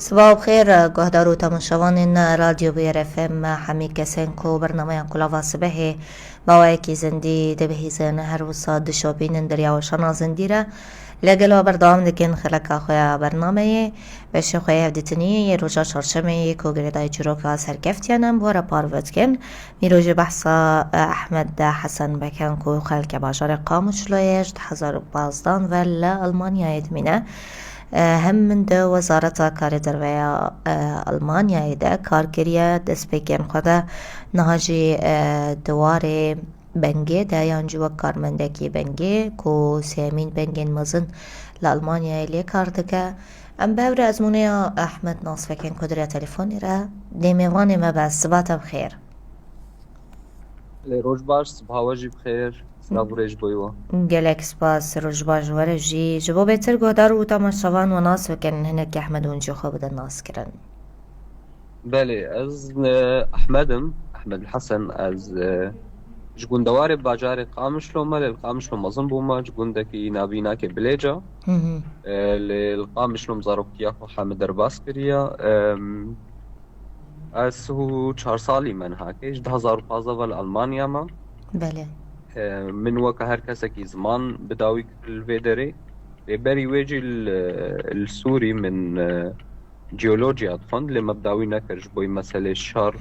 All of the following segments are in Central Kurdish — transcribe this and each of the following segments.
صباح بخير گهدار و تماشاوان رادیو بیر اف ام همی کسین کو برنامه کلاوا صبحی با کی زندی دبهیزن هر وسا دشوبین دریا و شنا زندیره لگلو بردام دکن خلق خویا برنامه بشه خویا هفدتنی روژا چرشمه کو گردای چروکا سرکفتیانم بورا پاروت کن میروج بحثا احمد حسن بکن کو خلق باشار قامش لایشت 2015 ولا المانیا ادمینه هم من ده وزارت کار درویا آلمانیا ایده کارگریه دست بگن خدا نهاجی دواره بنگه ده یانجو کارمندگی بنگه کو سیمین بنگین مزن لألمانیا ایلی کاردگه ام باور ازمونه احمد ناصف کن کدر تلفونی را دیمیوان ما بس صبات بخیر روز باش صبح واجی بخیر سلام ریج بویو گلک سپاس روز باش ورجی جبو بهتر گودار و تماشاوان و ناصف کن هنک احمد ونجو خواب ده ناس کرن بله از احمد الحسن از جگون دوار باجار قامشلو مال القامشلو مظن بوما جگون دکی نابینا که بلیجا القامشلو مزاروکتیا خو حامد درباس کریا از هو 4 سالی من هاکیش 2015 ول المانیا ما بله من وقت هر کسی که زمان بداوی الفيدري بری ویجی السوري من جيولوجيا طفن لما بداوي نكرج بوي مسألة شهر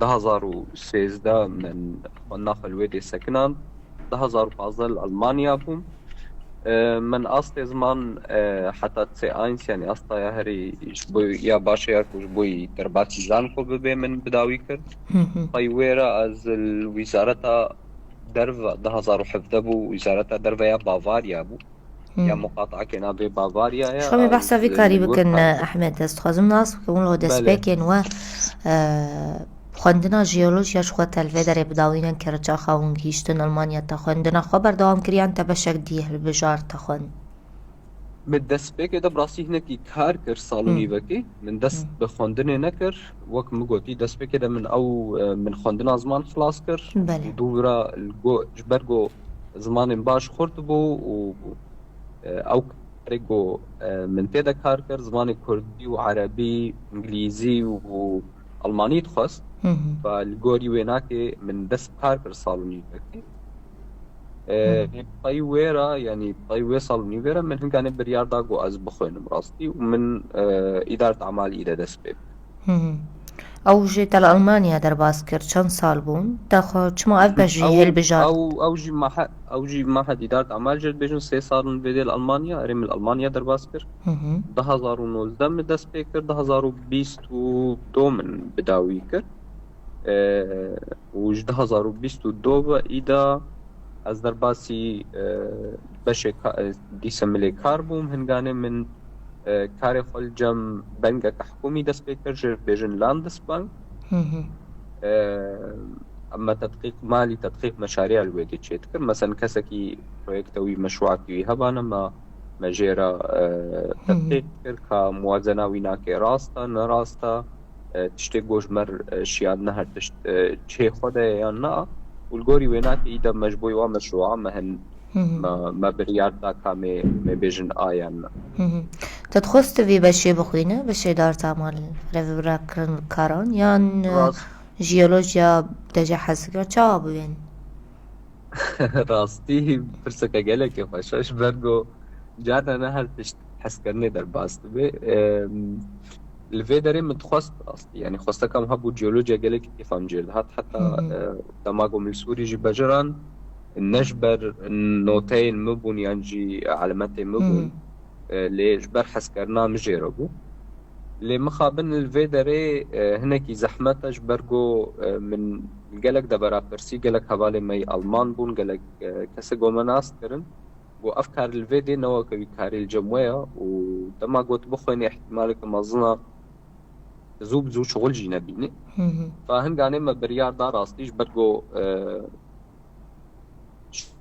2013 من خناخ الويدي سكنان 2015 ألمانيا بوم من أصل زمان حتى تسي اينس يعني أصلا يا هري بوي يا باشا يركوش بوي ترباتي زانكو ببي من بداوي كرد طيويرة از الوزارة درف 2017 بو وزارة درف يا بافاريا بو يا مقاطعة كنا ببافاريا شو می يا بحثا از في كاري من بكن وقتها أحمد دست خوازم ناس كون لو دست بله بكن و خواندنا جيولوجيا شخوة تلفيدر بداوينا كرجا خاون گيشتن ألمانيا تخواندنا خبر دوام كريان تبشك ديه البجار تخوان من دست بك ده براسي هناك كار كر صالوني بكي من دست بخوندن نكر وك مگوتي دست بك ده من او من خوندنا زمان خلاص كر بله ودورا الجو جبرجو زمان باش خورت بو و او كارجو من تيدا كار كر زمان كردي وعربي انجليزي والماني تخص فالجوري ويناك من دست كار كر صالوني بكي طي ويرا يعني طي وصل نيفيرا من هن كان بريار داغو از بخوين براستي ومن إدارة أعمال إيدا دسبيب أو جيت على ألمانيا در باسكر چند سال بون تاخو چما أف بجي هل بجار أو جي معهد إدارة أعمال جد بيجن 3 سال من بديل ألمانيا أريم الألمانيا در باسكر 2019 من دسبيكر 2022 من بداوي كر وج 2022 إيدا از در باسی بشه دیسملی کار بوم هنگانه من کار خال جم بنگ حکومی دست بکر جر بیجن لاندس بانک اما تدقيق مالي تدقيق مشاريع الويدي تشيتكر مثلا كسكي بروجكتوي مشروع كي هبانا ما جيرا تدقيق كموازنة ويناكي راستا نراستا تشتي جوش مر شيان نهر تشي خده يا نا والجوري ويناك إذا مجبوي ومشروع مهن ما بريار دا كامي بيجن آيان تدخست في بشي بخوينة بشي دار تعمل رفي براكرن كاران يان راس جيولوجيا دجا حسكر چاوبو ين راستي برسك أجلك فشاش برجو جانا نهر تحس كرني در باست بي الفيدري متخصص أصلي يعني خاصة كم هبو جيولوجيا جالك كيف عم جيل هات حتى دماغو من سوري جي بجران النجبر النوتين مبون يعني علامتين مبون اللي جبر حسكرنا مجيربو اللي مخابن الفيدري هناكي زحمته جبرجو من جالك دبرا برسي جالك حوالي مي ألمان بون جالك كسجو مناس كرن وأفكار الفيدي نوا كبي كاري الجموية ودماغو تبخوني احتمالك مظنة زو شغل جينا بيني فهن قاني ما بريار دار راستيش برجو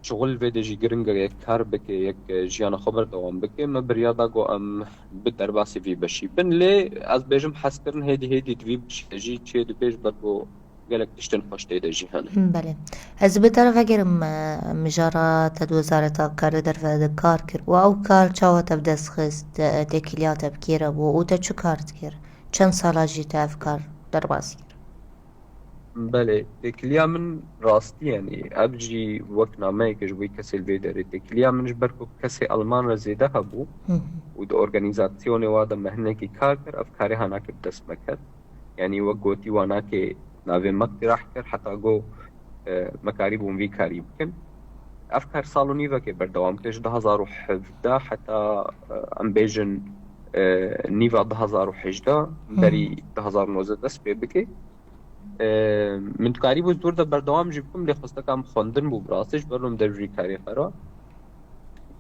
شغل فيدي جي جرينجر يك كار بكي يك جيانا خبر دوام بكي ما بريادا جو ام بدر باسي في بشي بن لي از بيجم حسكرن هيدي تفي بشي جي تشي دي بيج برجو قالك تشتن خوش تيدا جيهانه. بله از بطرف اگر مجارات وزارت کار در فد کار کرد و او کار چاوت بدست خست تکیلیات بکیره بو او تا چو کارت کرد چند سالا جیت اف کار در باز کرد بله تکلیا من راستی يعني ابجي وقت نامه که جوی کسی الفيدر تکلیا منش بركو كسي المان رزيده هبو ود اورجانيزاسيون وادا مهنه کی کار کر افکاری هانا که بدست مکر يعني وقوتي وانا که ناوی مكتي راح كر حتى جو مكاري بون في كاري بكن افكار صالو نيفا كي بردوام كش 2017 حتى ام بيجن نيفا 2018 بري 2019 دست پی بکی من کاری بود دور ده بردوام جی بکم لی خواسته کام خواندن بو براستش برم در جی کاری خرا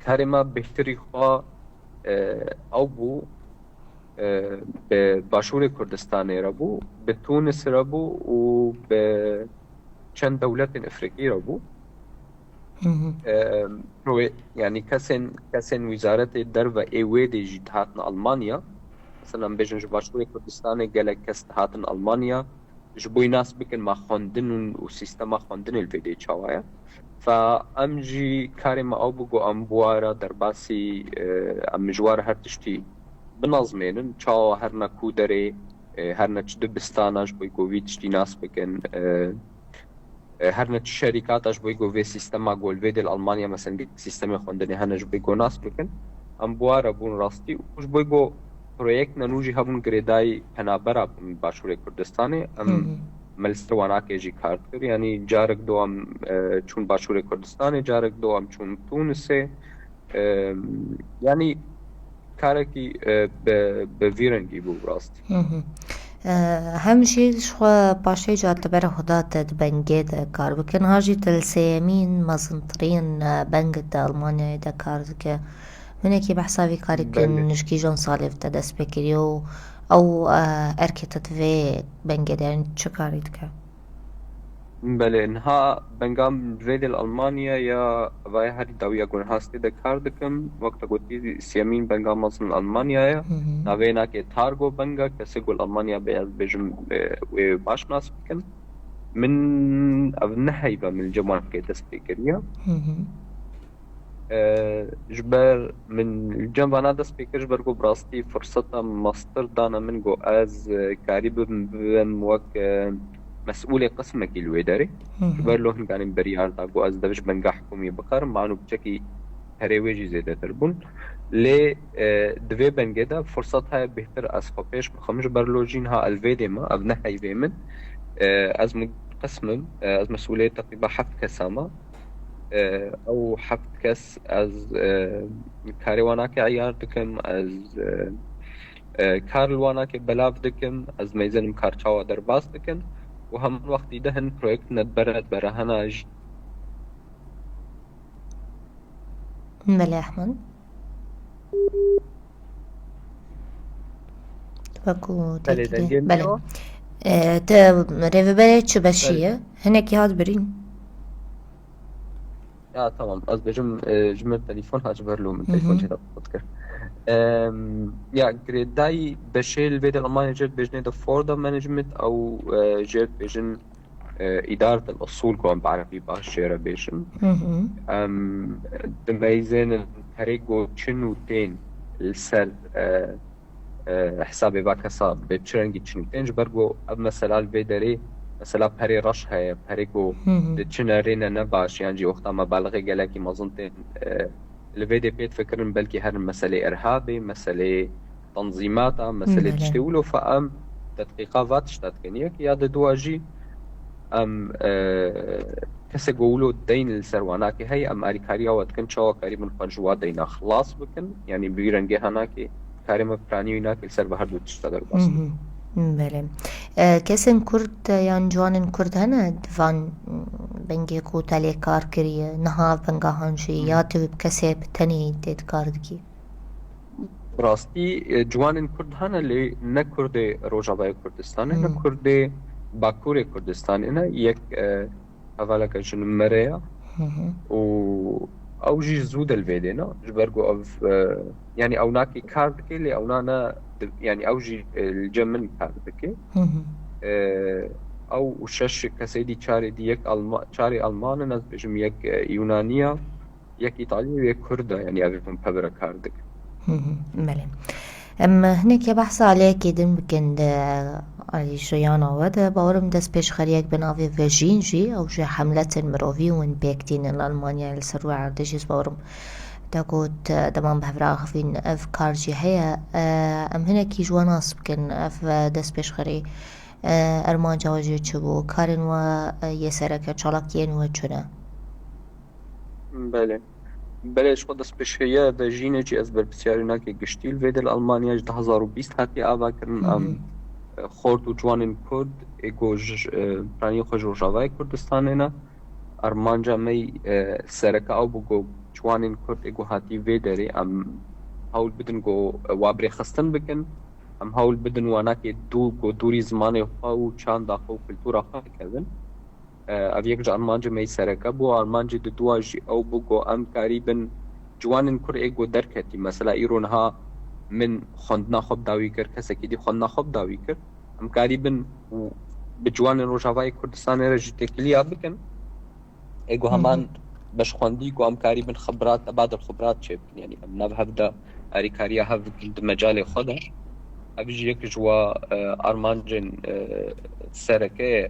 کاری ما بهتری خواه او بو به باشور کردستان را بو به تونس را بو و به چند دولت افریقی را بو يعني كسن وزارة الدر و ايوادي جي هاتن ألمانيا مثلا بيجن جو باشور كردستان قالك كست هاتن ألمانيا جبوي ناس بكن ما خوندن و سيستما خوندن الفيديو چاوايا فام جي كاري ما او بگو ام بوارا در باسي ام مجوار هر تشتي بنظمينن چاوا هر نكو داري هر نچ دبستانا جبوي گووي تشتي ناس بكن هر نچ شركاتاش بوي گووي سيستما گولوي دل ألمانيا مثلا سيستما خوندن هر نچ بوي گو ناس بكن ام بوارا بون راستي وش بوي گو پروژه ننوجی همون گریدای پنابرا باشور کردستانه ام ملستوانا که جی کار کرد یعنی جارک دو ام چون باشور کردستانه جارک دو ام چون تونسه یعنی کاری که به ویرنگی بود راست همشي شو باشي جات برا خدات بنجي دا كار بكن هاجي تلسيمين مزنطرين بنج دا ألمانيا دا كار دكا منكي بحسابي كاري كن نشكي جون صالف دا دس بكريو أو أركتت في بنجي دا يعني چو كاري دكا بله انها بنگام ريد الألمانيا يا وای هری داویا گون هستی ده کار دکم وقت گوتی سیامین بنگام مصن ألمانيا يا ناوینا که تارگو بنگا کسی گل ألمانيا بیاز بجم و باش ناس بکن من نهيبة من الجمال كي تسبيكريا جبر من الجنب أنا تسبيكر جبر جو براستي فرصة ماستر دانا من جو از قريب بم وك مسؤول قسم كيلو إداري جبر لهم كان بريار تاجو از دبش بنجح حكومي بقر معنو بشكي هريوجي زيادة تربون لي دوی بنجدا فرصة هاي بهتر از خبيش بخمش برلوجين ها الفيدي ما أبنه هاي من از قسم از مسؤولية تقريبا حفت كسامة أو حفت كس از كاريوانا كعيار دكم از كارلوانا كبلاف دكم از ميزانم كارچاوا درباس دكم وهم وقتی دهن پروژه ندبرد برهناج بله أحمد تبقوا تاكيد بله تا ريفبري چو بشيه هناك هاد برين تمام از بجم جمل تليفون هاجبر له من تليفون جدا بذكر يا جريداي بشيل بيد الألماني جد بجنة فوردا مانجمنت أو جد بجن إدارة الأصول كون بعرفي باشيرة بيجن دميزين هريجو تشنو تين السر حسابي باكسا بتشرنجي تشنو تين جبرجو أب مثلا البيدري مثلا پری رش هست پری کو چنارینه نباش یعنی جی وقتا مبالغه گلکی مازنتين الفيدي بيت فكرن بلكي هر مسألة إرهابي مسألة تنظيماتها مسألة تشتولو فأم تدقيقات تشتاتكنيك يا دواجي أم كسي قولو الدين السرواناكي هاي أم أريكاريا واتكن شاوا قريبا فنجوا دينا خلاص بكن يعني بيرنجي هناكي كاريما برانيو هناك السر بهردو تشتغل بس بله کسین کرد یان جوانن کرد هنه دفان بنگی کو تالی کار کریه نها بنگا هنشی یا تو کسی بتنی دید کار دکی راستی جوانن کرد هنه لی نکرد روجاوای کردستان نکرد باکور کردستان نه یک حوالا که جنوب مریا و او جي زود الفيدينا جبرجو أف يعني أو ناكي كاردكي اللي أو نانا يعني أو جي الجمن كاردكي او شش کسی دی چاری دی یک چاری آلمان از بجم یک یونانیا یک ایتالیا و یک کرده یعنی اویتون پبره کردک. بله. هناك بحث عليه كيدن بكن على شيانا وده باورم دست پیش خريك بناوي فيرجينجي او جي حملة مروفي وين بيكتين الألمانيا السروع عردشيس باورم تاقوت دمان بهفراغ فين اف كارجي هيا ام هناك جواناس بكن اف دست پیش خري ارمان جواجي چبو كارن و يسرك چالاكين و چونه. بله. بلش خود دست پیش هیا ویژینه چی از برپسیارینا که گشتیل ویدل آلمانیا 2020 هاتی آوا کرن ام خورد و جوانین کرد ایگوش پرانی خوش روشاوای کردستانینا ارمانجا می سرکا او بگو جوانین کرد ایگو هاتی ویدری ام هاول بدن گو وابری خستن بکن ام هاول بدن وانا که دوری زمانی خواهو چند داخو کلتورا خواه کردن او یک جا آلمانجا می سرکا بو آلمانجا دواجی او بگو ام قریبا جوانین کر ایگو درکتی مثلا ایرونها من خوندنا خوب داوی کر کسی که دی خوندنا خوب داوی کر ام قریبا بجوانین روجاوای کردستان رجی تکلیه بکن ایگو همان باش خوندی گو ام قریبا خبرات تبادل خبرات چه بکن یعنی ام نو هفده اریکاریا هف مجال خوده ابيجي يك جوا ارمانجن سركه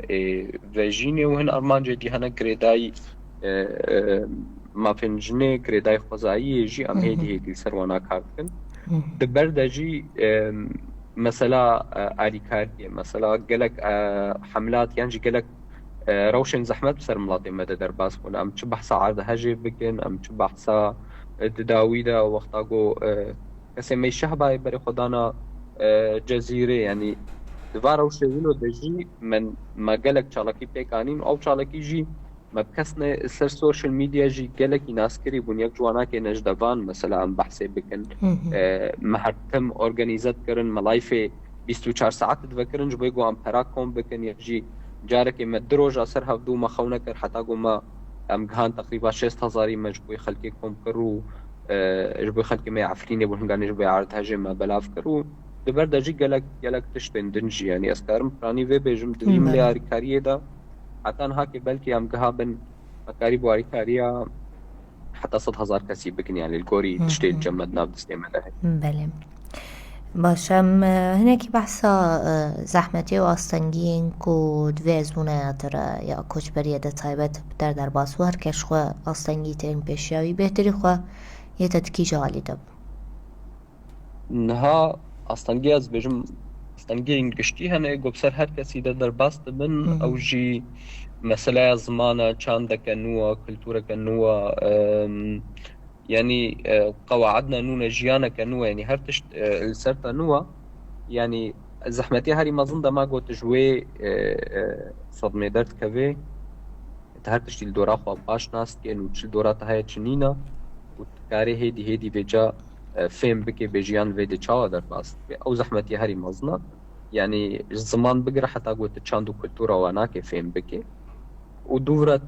فيجيني وهن ارمانجي دي هنا كريداي ما فنجني كريداي خزاي جي ام هيدي هيدي سروانا كارتن دبردجي مثلا اريكاري مثلا قالك حملات يعني قالك روشن زحمت بسر ملاطي مدى درباس ولا ام تشبح عرض هجي بكن ام تشبح سا تداويدا وقتاقو كسي مي شهباي بري خدانا جزيرة يعني دوارا وشوينو دجي من ما قالك چالكي بيكانين او چالكي جي ما بكسنا سر سوشيال ميديا جي قالك ناس كري بنيك جوانا كي نجدوان مثلا ام بحثي بكن مهرتم اورغانيزات كرن ملايفي 24 ساعت تذكرن جو بيقو ام براكم بكن يجي جارك مدروجا سر هفدو ما خونا كر حتى قوما ام جهان تقريبا 6000 مجبوي خلقيكم كرو جبوي خلقي ما عفريني بوهنغاني جبوي عرض هجي ما بلاف كرو دبر دجي قالك تشتن دنجي يعني اسكارم براني في بيجم دريم لي اريكاريه دا حتى انها كي بلكي ام كهابن اكاريبو اريكاريا حتى 100,000 كسي بكن يعني الكوري تشتي الجمد ناب دستيمه بله. باشم هناك بحثا زحمتي واستنگين كو دوی زونه ترى یا کوچ بريده تایبت در باسو هر کش خو استنگی ترین پیشیاوی بهتری خو یه تدکی جالی دب نها استنگی از بجم استنگی انگشتی هنه گبسر هر کسی در باست بن او جی مثلا زمانه چاندك نوع كلتورك نوع يعني قواعدنا نوع جيانك نوع يعني هرتش السرت نوع يعني زحمتي هاري ما ظن ما قلت جوي صدمه درت كفي هرتش الدورا خو باش ناس كانوا تشل دورات هاي تشنينا وتكاري هيدي بجا فهم بكي بجيان فيدي تشاو در باست او زحمتي هاري ما ظن يعني الزمان بقرا حتى قلت تشاندو كلتورا وانا كي فهم بكي ودورت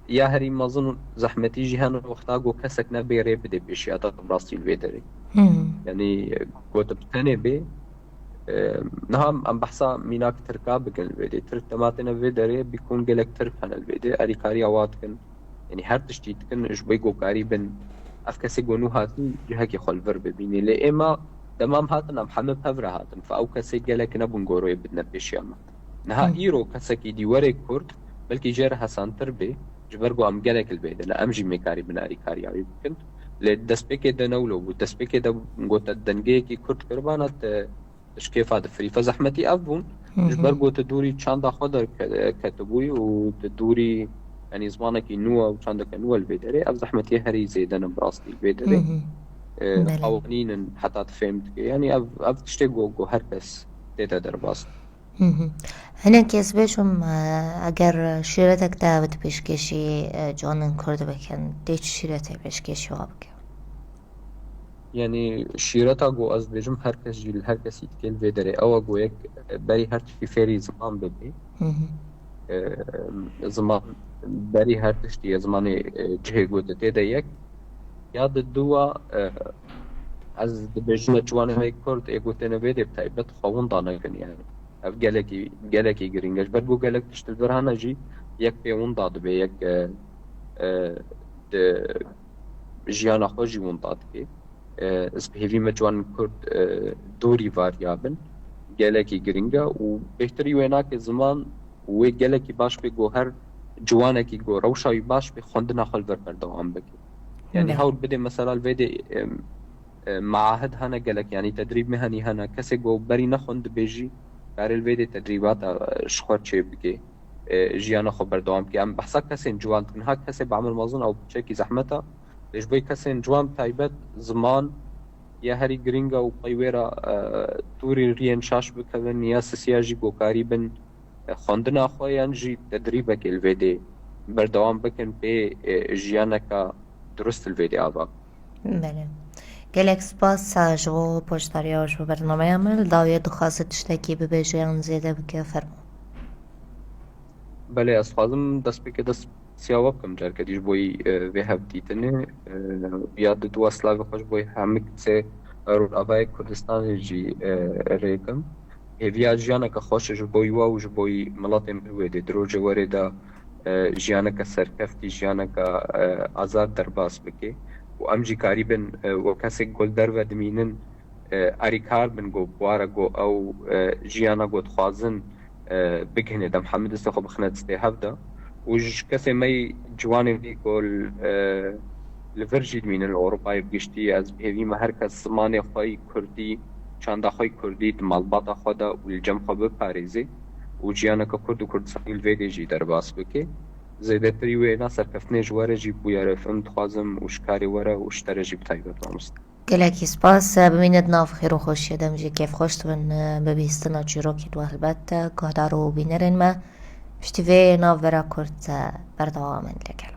يا هري ما ظن زحمتي جهان وقتا جو كسك نبي ريب دي بشياتا براسي الفيدري يعني قلت بتاني بي نهم ام بحثا ميناك تركا بكن الفيدي ترك تماتنا فيدري بيكون قلك ترك عن الفيدي اري كاريا واتكن يعني هر تشتيتكن اش بيقو قريبا افكسي قونو هاتن جهكي خل فرب بيني لي اما تمام هاتن ام حمب هفرا هاتن فاو كسي قلك نبون قورو يبدنا بشياما نها ايرو كسكي دي وري كورد بلكي جير حسان تربي جبرگو ام گلک البيد لا امجي ميكاري بناري كارياوي بكنت لدسبيكي دنولو ودسبيكي دا قوت الدنگيكي كرت كربانات تشكيفا دفري فزحمتي افون جبرگو تدوري چاندا خود كتبوي وتدوري يعني زمانك نوع وچاندا نوع البيدري اف زحمتي هري زيدن براستي البيدري قوانين حتى فهمت يعني اف تشتي جو هركس تيتا درباست هناك بيشم اگر شیرتك دعوت پیشکشی جانن کرده بکن دیچ شیرتی پیشکشی وابک يعني شيرتا جو از بيجم هر کس جيل هر کس يتكل فيدري او جو يك بري هر في فيري زمان ببي زمان بري هر تشتي زماني جهه جو تيدا يك ياد الدوا از بيجم جوان هاي كرد ايگو تنبيدي بتايبت خوون دانا كن يعني اف gelekî giring e ji ber ku gelek tişt li vir hene jî yek pê winda dibe yek di jiyana xwe jî winda dike ez pêvî me ciwanên Kurd dorî variyabin gelekî giring e û bêhtirî wê nake ziman wê gelekî baş bê got her ciwanekî got rewşa wî baş bê xwendina xwe li vir berdewam bike yani hewl bide mesela li vê de معاهد هنه gelek yani tedrîb mehanî hene kesê got berî nexwin dibêjî karê li vê de tedrîbata ji xwe çê bike jiyana xwe berdewam bike em behsa kesên ciwan dikin ha kesê bi emir mezin ew çekî zehmeta lê ji bo kesên ciwan taybet ziman ya herî giring e û pey wê re tûrê riyên şaş bikevin ya sisiya jî gokarî bin xwendina xwe yan jî tedrîbekê li vê de berdewam bikin pê jiyaneka durist li vê de ava بله gelek spas ji bo poşdariya ji bo bernameya me li dawiye dixwaze tiştekî bibêje yan zêde bike fermo بله ez dixwazim destpêkê dest siyawa bikim carkedî ji bo vê hevdîtinê ya di duwa silavê xwe ji bo hemû kesê Rûnavayê Kurdistanê jî rêkim hêviya jiyaneka xweş ji bo we û ji bo miletên min wê de di rojê werê de jiyaneka serkeftî jiyaneka azad derbas bike û em jî karîbin we kesek gul derve dimînin erîkar bin got ware got ew jiyana got dixwazin bikin dem hemû destê xwe bixine destê hev de û ji kesê me ciwanên vî gol li vir jî dimînin li Ewropayê giştî ez pêvî me her kes zimanê xwe Kurdî çanda xwe Kurdî di malbata xwe de û li cem xwe biparêzê û jiyaneka Kurd û Kurdistanê li vê de jî derbas bike zêdetirî wêna serkeftinê ji were jî bûye rêfim dixwazim û ji karê were û ji te re jî bi taybet mamoste gelekî spas bimînit nav xêr û xweşiyê dem jî kêfxweş dibin bibîstina çîrokê di helbet guhdar û bînerên me piştî vê navbera Kurd berdewamin leke